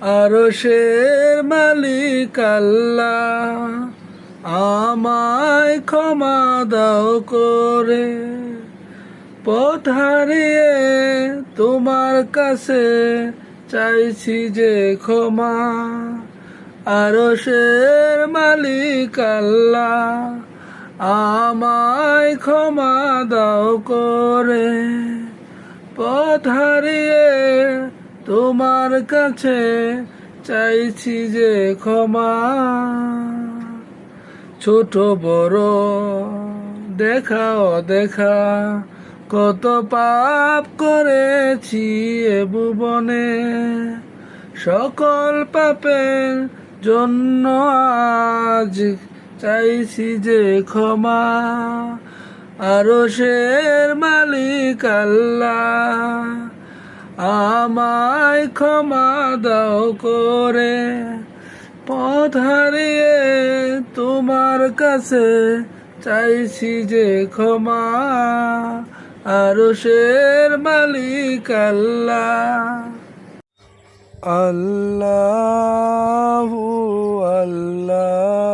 আরশের মালিক আল্লাহ, আমায় ক্ষমা দাও করে। পথ হারিয়ে তোমার কাছে চাইছি যে ক্ষমা। আরশের মালিক আল্লাহ, আমায় ক্ষমা দাও করে। পথ হারিয়ে তোমার কাছে চাইছি যে ক্ষমা। ছোট বড় দেখা অদেখা কত পাপ করেছি এ ভুবনে। সকল পাপের জন্য আজ চাইছি যে ক্ষমা। আরশের মালিক আল্লাহ, আমায় ক্ষমা দাও করে। পথ হারিয়ে তোমার কাছে চাইছি যে ক্ষমা। আরশের মালিক আল্লাহ। আল্লাহু আল্লাহ।